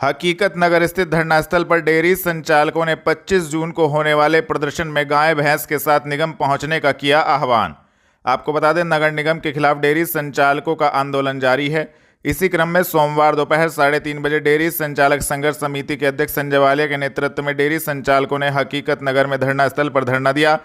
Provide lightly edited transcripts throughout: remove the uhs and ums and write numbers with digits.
हकीकत नगर स्थित धरना स्थल पर डेयरी संचालकों ने 25 जून को होने वाले प्रदर्शन में गाय भैंस के साथ निगम पहुंचने का किया आह्वान। आपको बता दें, नगर निगम के खिलाफ डेयरी संचालकों का आंदोलन जारी है। इसी क्रम में सोमवार दोपहर 3:30 बजे डेयरी संचालक संघर्ष समिति के अध्यक्ष संजय वालिया के नेतृत्व में डेयरी संचालकों ने हकीकत नगर में धरना स्थल पर धरना दिया।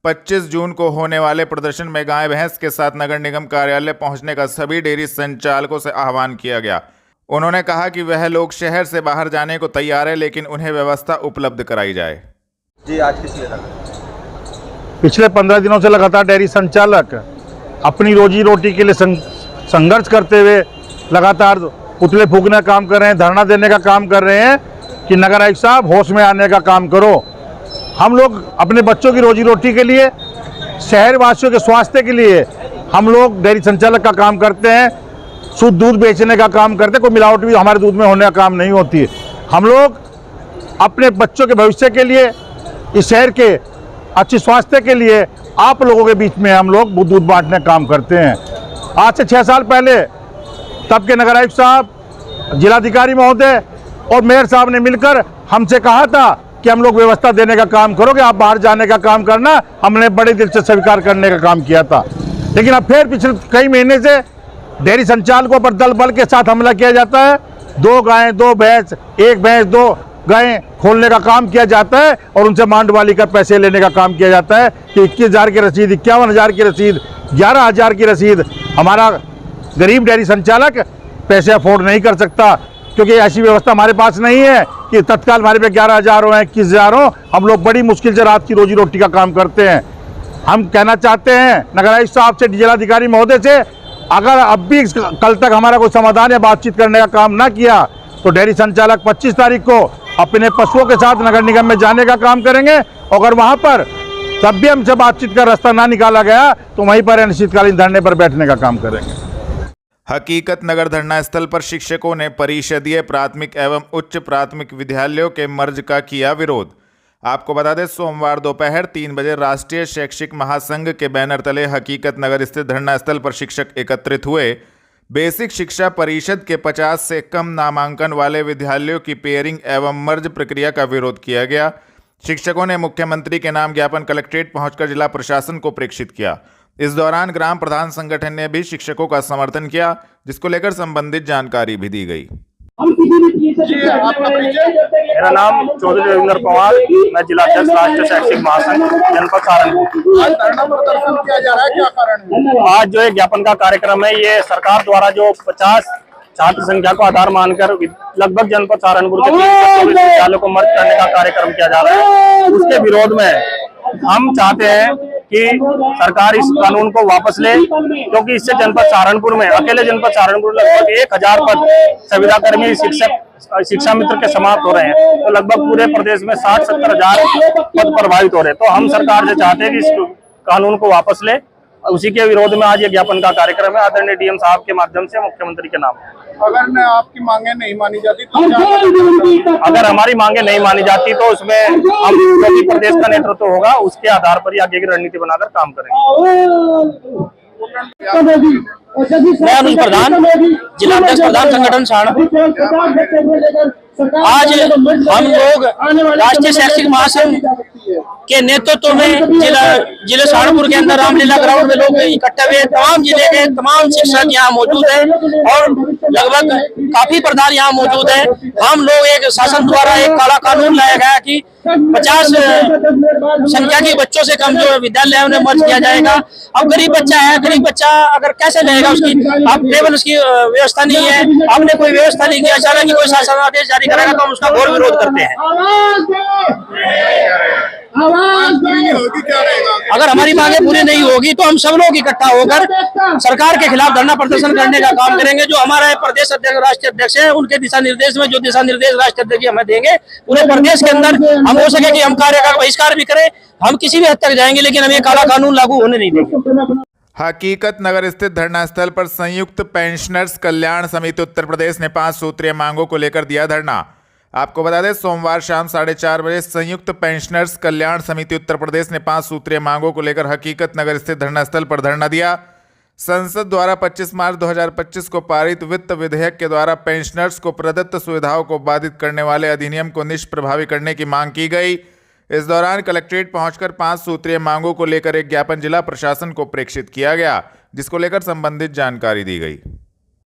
25 जून को होने वाले प्रदर्शन में गाय भैंस के साथ नगर निगम कार्यालय पहुंचने का सभी डेयरी संचालकों से आह्वान किया गया। उन्होंने कहा कि वह लोग शहर से बाहर जाने को तैयार है, लेकिन उन्हें व्यवस्था उपलब्ध कराई जाए। जी, आज किस लिए पिछले 15 दिनों से लगातार डेयरी संचालक अपनी रोजी रोटी के लिए संघर्ष करते हुए लगातार पुतले फूकने का काम कर रहे हैं, धरना देने का काम कर रहे हैं कि नगर आयुक्त साहब होश में आने का काम करो। हम लोग अपने बच्चों की रोजी रोटी के लिए, शहर वासियों के स्वास्थ्य के लिए हम लोग डेयरी संचालक का काम करते हैं, शुद्ध दूध बेचने का काम करते हैं। कोई मिलावट भी हमारे दूध में होने का काम नहीं होती है। हम लोग अपने बच्चों के भविष्य के लिए, इस शहर के अच्छे स्वास्थ्य के लिए आप लोगों के बीच में हम लोग दूध बांटने का काम करते हैं। आज से 6 साल पहले तब के नगर आयुक्त साहब, जिलाधिकारी महोदय और मेयर साहब ने मिलकर हमसे कहा था कि हम लोग व्यवस्था देने का काम करोगे, आप बाहर जाने का काम करना। हमने बड़े दिल से स्वीकार करने का काम किया था, लेकिन अब फिर पिछले कई महीने से डेयरी संचालकों पर दल बल के साथ हमला किया जाता है। 2 गायें 2 भैंस, 1 भैंस 2 गायें खोलने का काम किया जाता है और उनसे मांडवाली का पैसे लेने का काम किया जाता है कि 21,000 की रसीद, 51,000 की रसीद, 11,000 की रसीद। हमारा गरीब डेयरी संचालक पैसे अफोर्ड नहीं कर सकता, क्योंकि ऐसी व्यवस्था हमारे पास नहीं है कि तत्काल हमारे पे 11,000 हो, 21,000 हो। हम लोग बड़ी मुश्किल से रात की रोजी रोटी का काम करते हैं। हम कहना चाहते हैं नगर आयुक्त साहब से, जिलाधिकारी महोदय से, अगर अब भी कल तक हमारा कोई समाधान या बातचीत करने का काम ना किया तो डेयरी संचालक 25 तारीख को अपने पशुओं के साथ नगर निगम में जाने का काम करेंगे। अगर वहां पर तब भी हमसे बातचीत का रास्ता ना निकाला गया तो वहीं पर अनिश्चितकालीन धरने पर बैठने का काम करेंगे। हकीकत नगर धरना स्थल पर शिक्षकों ने परिषदीय प्राथमिक एवं उच्च प्राथमिक विद्यालयों के मर्ज का किया विरोध। आपको बता दें, सोमवार दोपहर 3 बजे राष्ट्रीय शैक्षिक महासंघ के बैनर तले हकीकत नगर स्थित धरना स्थल पर शिक्षक एकत्रित हुए। बेसिक शिक्षा परिषद के 50 से कम नामांकन वाले विद्यालयों की पेयरिंग एवं मर्ज प्रक्रिया का विरोध किया गया। शिक्षकों ने मुख्यमंत्री के नाम ज्ञापन कलेक्ट्रेट पहुंचकर जिला प्रशासन को प्रेषित किया। इस दौरान ग्राम प्रधान संगठन ने भी शिक्षकों का समर्थन किया, जिसको लेकर संबंधित जानकारी भी दी गई। मेरा नाम चौधरी रविंद्र पवार, मैं जिला अध्यक्ष राष्ट्रीय शैक्षिक महासंघ जनपद सहारनपुर। आज धरना प्रदर्शन किया जा रहा है, क्या कारण है? आज जो एक ज्ञापन का कार्यक्रम है, ये सरकार द्वारा जो 50 छात्र संख्या को आधार मानकर लगभग जनपद सहारनपुर के 324 विद्यालयों को मर्ज करने का कार्यक्रम किया जा रहा है, उसके विरोध में हम चाहते हैं कि सरकार इस कानून को वापस ले, क्योंकि इससे जनपद सहारनपुर में, अकेले जनपद सहारनपुर लगभग 1,000 पद संविदा कर्मी, शिक्षक, शिक्षा मित्र के समाप्त हो रहे हैं। तो लगभग पूरे प्रदेश में 60-70 हजार पद प्रभावित हो रहे हैं। तो हम सरकार से चाहते हैं कि इस कानून को वापस ले। उसी के विरोध में आज ये ज्ञापन का कार्यक्रम है, आदरणीय डीएम साहब के माध्यम से मुख्यमंत्री के नाम। अगर आपकी मांगे नहीं मानी जाती तो क्या? अगर हमारी मांगे नहीं मानी जाती तो उसमें हम, जो भी प्रदेश का नेतृत्व होगा, उसके आधार पर आगे की रणनीति बनाकर काम करेंगे। मैं अनुज प्रधान, जिला अध्यक्ष प्रधान संगठन सहारनपुर। आज हम लोग राष्ट्रीय शैक्षिक महासंघ के नेतृत्व में जिले सहारनपुर के अंदर रामलीला ग्राउंड में लोग इकट्ठे हुए। तमाम जिले के तमाम शिक्षक यहाँ मौजूद हैं और लगभग काफी प्रधान यहाँ मौजूद है। हम लोग एक शासन द्वारा एक काला कानून लाया गया कि 50 संख्या के बच्चों से कम जो विद्यालय है उन्हें मर्ज किया जाएगा। अब गरीब बच्चा है, गरीब बच्चा अगर कैसे रहेगा, उसकी अब केवल उसकी व्यवस्था नहीं है, आपने कोई व्यवस्था नहीं किया, अचानक कोई शासन आदेश जारी करेगा तो हम उसका घोर विरोध करते हैं। अगर हमारी मांगे पूरी नहीं होगी तो हम सब लोग इकट्ठा होकर सरकार के खिलाफ धरना प्रदर्शन करने का काम करेंगे। जो हमारे प्रदेश अध्यक्ष, राष्ट्रीय अध्यक्ष है, उनके दिशा निर्देश में जो दिशा निर्देश राष्ट्रीय अध्यक्ष हमें देंगे, पूरे प्रदेश के अंदर हम हो सके कि हम कार्य का बहिष्कार भी करें, हम किसी भी हद तक जाएंगे, लेकिन हम ये काला कानून लागू होने नहीं देंगे। हकीकत नगर स्थित धरना स्थल पर संयुक्त पेंशनर्स कल्याण समिति उत्तर प्रदेश ने 5 सूत्रीय मांगों को लेकर दिया धरना। आपको बता दें, सोमवार शाम 4:30 बजे संयुक्त पेंशनर्स कल्याण समिति उत्तर प्रदेश ने 5 सूत्रीय मांगों को लेकर हकीकत नगर स्थित धरना स्थल पर धरना दिया। संसद द्वारा 25 मार्च 2025 को पारित वित्त विधेयक के द्वारा पेंशनर्स को प्रदत्त सुविधाओं को बाधित करने वाले अधिनियम को निष्प्रभावी करने की मांग की गई। इस दौरान कलेक्ट्रेट पहुंचकर 5 सूत्रीय मांगों को लेकर एक ज्ञापन जिला प्रशासन को प्रेषित किया गया, जिसको लेकर संबंधित जानकारी दी गई।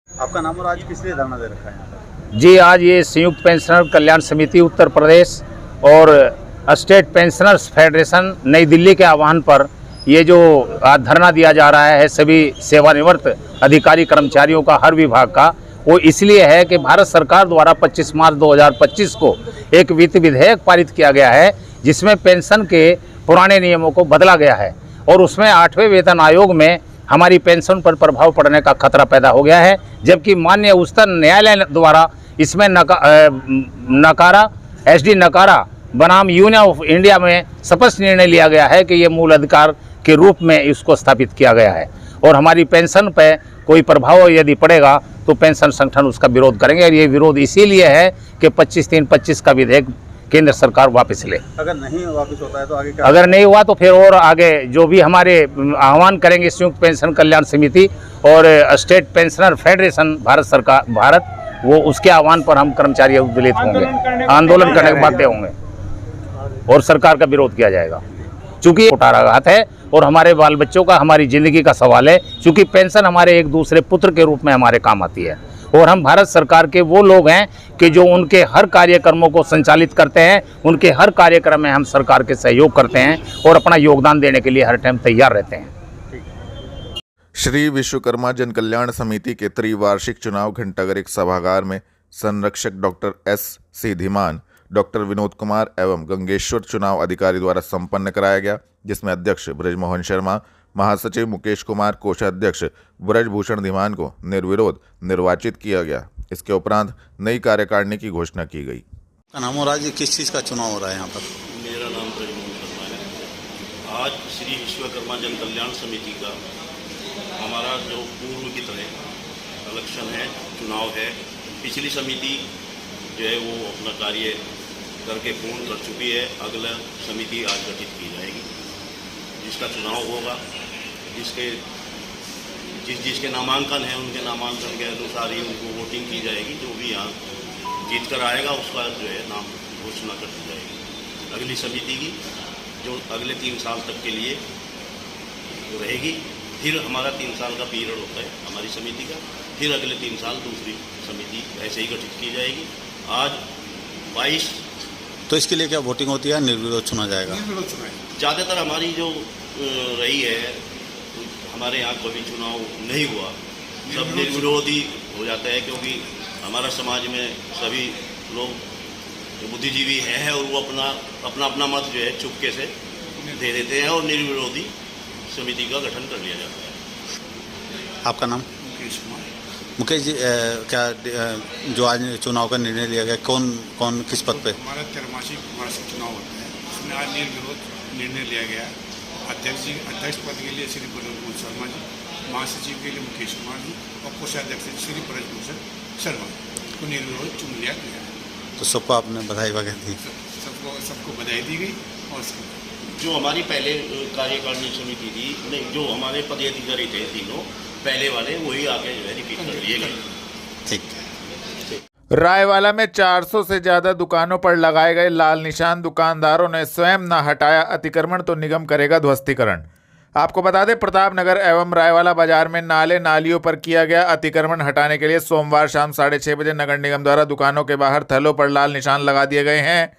आपका नाम और आज किस लिए धरना दे रखा है यहाँ पर? जी, आज ये संयुक्त पेंशनर कल्याण समिति उत्तर प्रदेश और स्टेट पेंशनर्स फेडरेशन नई दिल्ली के आह्वान पर ये जो आज धरना दिया जा रहा है सभी सेवानिवृत्त अधिकारी कर्मचारियों का, हर विभाग का, वो इसलिए है कि भारत सरकार द्वारा 25 मार्च 2025 को एक वित्त विधेयक पारित किया गया है जिसमें पेंशन के पुराने नियमों को बदला गया है और उसमें 8वें वेतन आयोग में हमारी पेंशन पर प्रभाव पड़ने का खतरा पैदा हो गया है, जबकि माननीय उच्चतम न्यायालय द्वारा इसमें नकारा SD नकारा बनाम यूनियन ऑफ इंडिया में स्पष्ट निर्णय लिया गया है कि ये मूल अधिकार के रूप में इसको स्थापित किया गया है और हमारी पेंशन पे कोई प्रभाव यदि पड़ेगा तो पेंशन संगठन उसका विरोध करेंगे। और ये विरोध इसीलिए है कि 25/3/25 का विधेयक केंद्र सरकार वापस ले। अगर नहीं वापस होता है तो आगे क्या? अगर नहीं हुआ तो फिर और आगे जो भी हमारे आह्वान करेंगे संयुक्त पेंशन कल्याण समिति और स्टेट पेंशनर फेडरेशन भारत वो उसके आह्वान पर हम कर्मचारी उद्दलित होंगे, आंदोलन करने के बाध्य होंगे और सरकार का विरोध किया जाएगा। चूँकि कुठाराघात है और हमारे बाल बच्चों का, हमारी ज़िंदगी का सवाल है, चूँकि पेंशन हमारे एक दूसरे पुत्र के रूप में हमारे काम आती है और हम भारत सरकार के वो लोग हैं कि जो उनके हर कार्यक्रमों को संचालित करते हैं, उनके हर कार्यक्रम में हम सरकार के सहयोग करते हैं और अपना योगदान देने के लिए हर टाइम तैयार रहते हैं। श्री विश्वकर्मा जन कल्याण समिति के त्रिवार्षिक चुनाव घंटाघर एक सभागार में संरक्षक doctor S.C. Dhiman, doctor Vinod Kumar एवं गंगेश्वर चुनाव अधिकारी द्वारा संपन्न कराया गया, जिसमें अध्यक्ष ब्रजमोहन शर्मा, महासचिव मुकेश कुमार, कोषाध्यक्ष ब्रजभूषण धीमान को निर्विरोध निर्वाचित किया गया। इसके उपरांत नई कार्यकारिणी की घोषणा की गई। का नाम और आज किस चीज़ का चुनाव हो रहा है यहाँ पर? मेरा नाम ब्रजमोहन शर्मा है। आज श्री विश्वकर्मा जन कल्याण समिति का हमारा जो पूर्व की तरह इलेक्शन है, चुनाव है। पिछली समिति जो है वो अपना कार्य करके पूर्ण कर चुकी है। अगला समिति आज गठित की जाएगी, जिसका चुनाव होगा, जिसके नामांकन है उनके नामांकन के अनुसार ही उनको वोटिंग की जाएगी। जो भी यहाँ जीत कर आएगा उसका जो है नाम घोषणा कर दी जाएगी अगली समिति की, जो अगले 3 साल तक के लिए रहेगी। फिर हमारा 3 साल का पीरियड होता है हमारी समिति का, फिर अगले 3 साल दूसरी समिति ऐसे ही गठित की जाएगी। आज 22। तो इसके लिए क्या वोटिंग होती है, निर्विरोध चुना जाएगा? ज़्यादातर हमारी जो रही है, हमारे यहाँ कभी चुनाव नहीं हुआ, सब निर्विरोध ही हो जाता है, क्योंकि हमारा समाज में सभी लोग जो बुद्धिजीवी हैं और वो अपना मत जो है चुपके से दे देते हैं और निर्विरोधी समिति का गठन कर लिया जाता है। आपका नाम? मुकेश जी, क्या जो आज चुनाव का निर्णय लिया गया, कौन किस पद पे? हमारा त्रैमासिक वार्षिक चुनाव होता है, उसमें आज निर्विरोध निर्णय लिया गया। अध्यक्ष पद के लिए श्री ब्रजमोहन शर्मा जी, महासचिव के लिए मुकेश कुमार जी और कोषाध्यक्ष श्री ब्रजभूषण शर्मा को निर्विरोध चुन लिया गया। तो सबको आपने बधाई वगैरह दी? सबको बधाई दी गई। और जो हमारी पहले कार्यकारिणी समिति थी, नहीं, जो हमारे पदाधिकारी थे तीनों पहले वाले, वही आगे जो है रिपीट कर लिए गए। ठीक है। रायवाला में 400 से ज्यादा दुकानों पर लगाए गए लाल निशान दुकानदारों ने स्वयं न हटाया अतिक्रमण तो निगम करेगा ध्वस्तीकरण। आपको बता दें, प्रतापनगर एवं रायवाला बाजार में नालियों पर किया गया अतिक्रमण हटाने के लिए सोमवार शाम 6:30 बजे नगर निगम द्वारा दुकानों के बाहर थैलों पर लाल निशान लगा दिए गए हैं।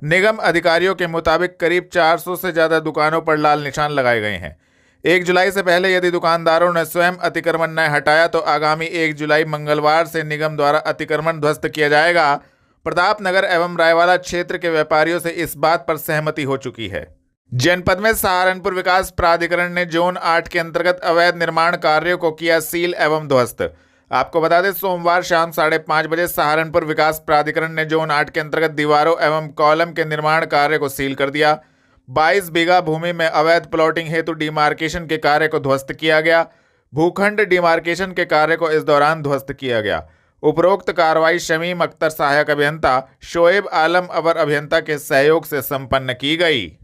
निगम अधिकारियों के मुताबिक करीब 400 से ज्यादा दुकानों पर लाल निशान लगाए गए हैं। 1 जुलाई से पहले यदि दुकानदारों ने स्वयं अतिक्रमण न हटाया तो आगामी 1 जुलाई मंगलवार से निगम द्वारा अतिक्रमण ध्वस्त किया जाएगा। प्रतापनगर एवं रायवाला क्षेत्र के व्यापारियों से इस बात पर सहमति हो चुकी है। जनपद में सहारनपुर विकास प्राधिकरण ने जोन 8 के अंतर्गत अवैध निर्माण कार्यों को किया सील एवं ध्वस्त। आपको बता दें, सोमवार शाम 5:30 बजे सहारनपुर विकास प्राधिकरण ने जोन 8 के अंतर्गत दीवारों एवं कॉलम के निर्माण कार्य को सील कर दिया। 22 बीघा भूमि में अवैध प्लॉटिंग हेतु डिमार्केशन के कार्य को ध्वस्त किया गया। भूखंड डिमार्केशन के कार्य को इस दौरान ध्वस्त किया गया। उपरोक्त कार्रवाई शमीम अख्तर सहायक अभियंता, शोएब आलम अवर अभियंता के सहयोग से संपन्न की गई।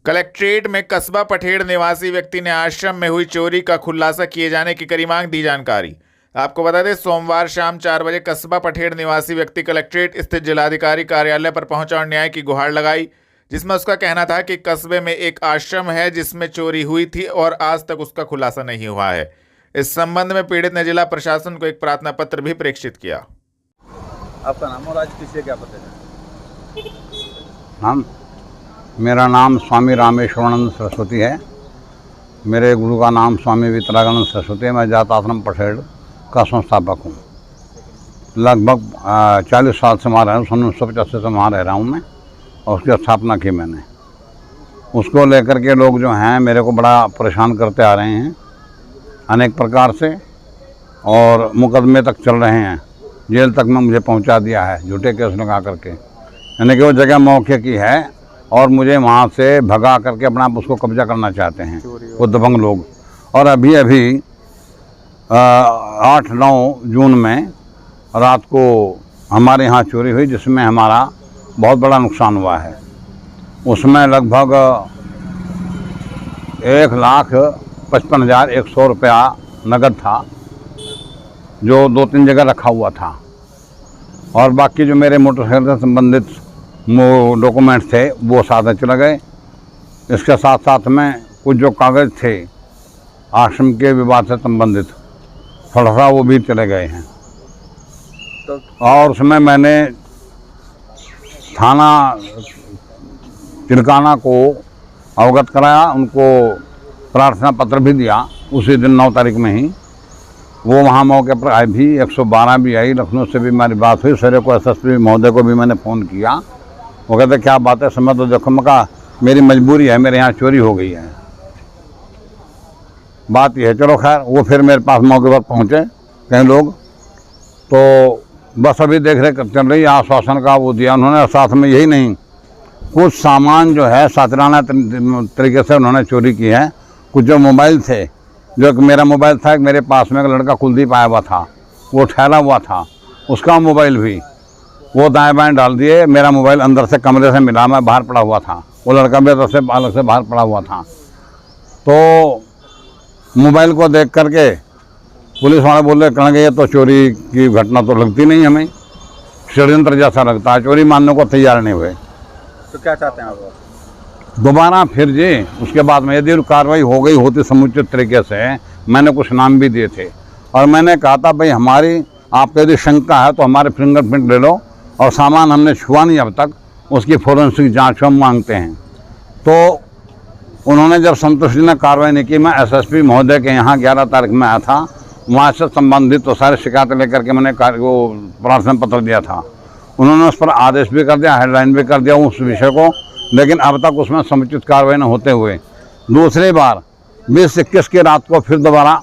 कलेक्ट्रेट में कस्बा पठेड़ निवासी व्यक्ति ने आश्रम में हुई चोरी का खुलासा किए जाने की करी मांग, दी जानकारी। आपको बता दें, सोमवार शाम 4 बजे कस्बा पठेड़ निवासी व्यक्ति कलेक्ट्रेट स्थित जिलाधिकारी कार्यालय पर पहुंचा और न्याय की गुहार लगाई, जिसमें उसका कहना था कि कस्बे में एक आश्रम है जिसमें चोरी हुई थी और आज तक उसका खुलासा नहीं हुआ है। इस संबंध में पीड़ित ने जिला प्रशासन को एक प्रार्थना पत्र भी प्रेषित किया। आपका नाम और आज किससे क्या पता है? हम मेरा नाम स्वामी रामेश्वरानंद सरस्वती है। मेरे गुरु का नाम स्वामी वितरागानंद सरस्वती है। मैं जात आश्रम पठेड़ का संस्थापक हूँ। लगभग 40 साल से वहाँ रह रहा हूँ। 1985 से वहाँ रह रहा हूँ मैं, और उसकी स्थापना की मैंने। उसको लेकर के लोग जो हैं मेरे को बड़ा परेशान करते आ रहे हैं अनेक प्रकार से, और मुकदमे तक चल रहे हैं। जेल तक में मुझे पहुंचा दिया है झूठे केस लगा करके। यानी कि वो जगह मौके की है और मुझे वहाँ से भगा करके अपना उसको कब्जा करना चाहते हैं वो दबंग लोग। और अभी 8-9 जून में रात को हमारे यहाँ चोरी हुई, जिसमें हमारा बहुत बड़ा नुकसान हुआ है। उसमें लगभग 1,55,100 रुपया नगद था, जो 2-3 जगह रखा हुआ था, और बाकी जो मेरे मोटरसाइकिल से संबंधित डॉक्यूमेंट्स थे वो साथ में चले गए। इसके साथ साथ में कुछ जो कागज़ थे आश्रम के विवाद से संबंधित थोड़ा सा वो भी चले गए हैं। और उसमें मैंने थाना तिलकाना को अवगत कराया, उनको प्रार्थना पत्र भी दिया उसी दिन 9 तारीख में ही। वो वहाँ मौके पर आए भी, 112 भी आई, लखनऊ से भी हमारी बात हुई। सर को SSP महोदय को भी मैंने फ़ोन किया। वो कहते क्या बात है, समय तो देखो। मैं कहा मेरी मजबूरी है, मेरे यहाँ चोरी हो गई है, बात यह है। चलो खैर, वो फिर मेरे पास मौके पर पहुँचे कई लोग, तो बस अभी देख रेख चल रही है। आश्वासन का वो दिया उन्होंने, साथ में यही नहीं, कुछ सामान जो है सातिराना तरीके से उन्होंने चोरी की है। कुछ जो मोबाइल थे, जो एक मेरा मोबाइल था, एक मेरे पास में एक लड़का कुलदीप आया हुआ था, वो ठहरा हुआ था, उसका मोबाइल भी वो दाएं बाएं डाल दिए। मेरा मोबाइल अंदर से कमरे से मिला, मैं बाहर पड़ा हुआ था, वो लड़का भी अंदर से अलग से बाहर पड़ा हुआ था। तो मोबाइल को देख करके पुलिस वाले बोल रहे कहेंगे ये तो चोरी की घटना तो लगती नहीं, हमें षड्यंत्र जैसा लगता है। चोरी मानने को तैयार नहीं हुए। तो क्या चाहते हैं आप? दोबारा फिर जी उसके बाद में यदि कार्रवाई हो गई होती समुचित तरीके से, मैंने कुछ नाम भी दिए थे और मैंने कहा था भाई हमारी आपको यदि शंका है तो हमारे फिंगरप्रिंट ले लो, और सामान हमने छुआ नहीं अब तक, उसकी फोरेंसिक जांच हम मांगते हैं। तो उन्होंने जब संतुष्टि ने कार्रवाई नहीं की, मैं SSP महोदय के यहाँ 11 तारीख में आया था। वहाँ से संबंधित तो सारे शिकायतें लेकर के मैंने वो प्रार्थना पत्र दिया था। उन्होंने उस पर आदेश भी कर दिया, हेडलाइन भी कर दिया उस विषय को, लेकिन अब तक उसमें समुचित कार्रवाई न होते हुए दूसरी बार 20-21 की रात को फिर दोबारा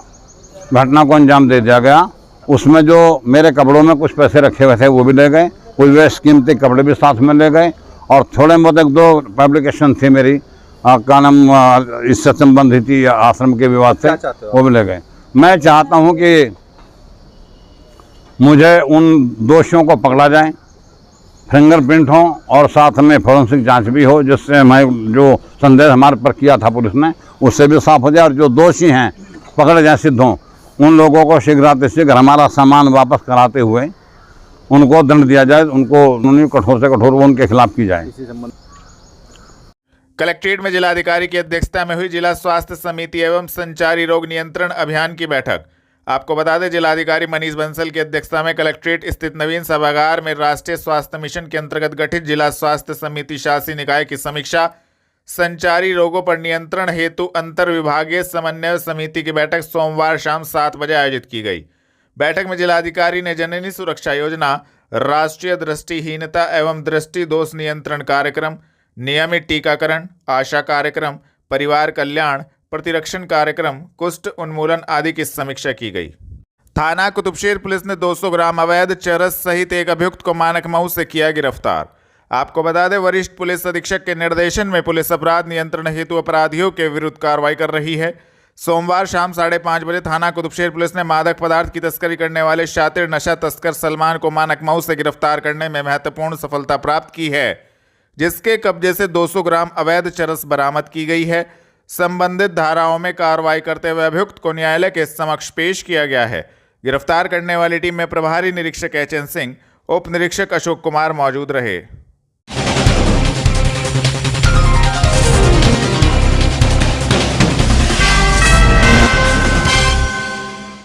घटना को अंजाम दे दिया गया। उसमें जो मेरे कपड़ों में कुछ पैसे रखे हुए थे वो भी ले गए, कुछ वे कीमती कपड़े भी साथ में ले गए, और थोड़े बहुत 1-2 पब्लिकेशन थी मेरी का नाम इससे संबंधित थी आश्रम के विवाद से, वो भी ले गए। मैं चाहता हूँ कि मुझे उन दोषियों को पकड़ा जाए, फिंगरप्रिंट हो और साथ में फोरेंसिक जांच भी हो, जिससे मैं जो संदेह हमारे पर किया था पुलिस ने उससे भी साफ हो जाए, और जो दोषी हैं पकड़े जाए, सिद्ध हों। उन लोगों को शीघ्र हमारा सामान वापस कराते हुए उनको दंड दिया जाए, उनको कठोर से कठोर उनके खिलाफ की जाए। कलेक्ट्रेट में जिलाधिकारी की अध्यक्षता में हुई जिला स्वास्थ्य समिति एवं संचारी रोग नियंत्रण अभियान की बैठक। आपको बता दें, जिलाधिकारी मनीष बंसल की अध्यक्षता में कलेक्ट्रेट स्थित नवीन सभागार में राष्ट्रीय स्वास्थ्य मिशन के अंतर्गत गठित जिला स्वास्थ्य समिति शासी निकाय की समीक्षा, संचारी रोगों पर नियंत्रण हेतु अंतर विभागीय समन्वय समिति की बैठक सोमवार शाम 7 बजे आयोजित की गई। बैठक में जिलाधिकारी ने जननी सुरक्षा योजना, राष्ट्रीय दृष्टिहीनता एवं दृष्टि दोष नियंत्रण कार्यक्रम, नियमित टीकाकरण, आशा कार्यक्रम, परिवार कल्याण, प्रतिरक्षण कार्यक्रम, कुष्ठ उन्मूलन आदि की समीक्षा की गई। थाना कुतुबशेर पुलिस ने 200 ग्राम अवैध चरस सहित एक अभियुक्त को मानकमऊ से किया गिरफ्तार। आपको बता दें, वरिष्ठ पुलिस अधीक्षक के निर्देशन में पुलिस अपराध नियंत्रण हेतु अपराधियों के विरुद्ध कार्रवाई कर रही है। सोमवार शाम 5:30 बजे थाना कुतुबशेर पुलिस ने मादक पदार्थ की तस्करी करने वाले शातिर नशा तस्कर सलमान को मानकमऊ से गिरफ्तार करने में महत्वपूर्ण सफलता प्राप्त की है, जिसके कब्जे से 200 ग्राम अवैध चरस बरामद की गई है। संबंधित धाराओं में कार्रवाई करते हुए अभियुक्त को न्यायालय के समक्ष पेश किया गया है। गिरफ्तार करने वाली टीम में प्रभारी निरीक्षक एचएन सिंह, उप निरीक्षक अशोक कुमार मौजूद रहे।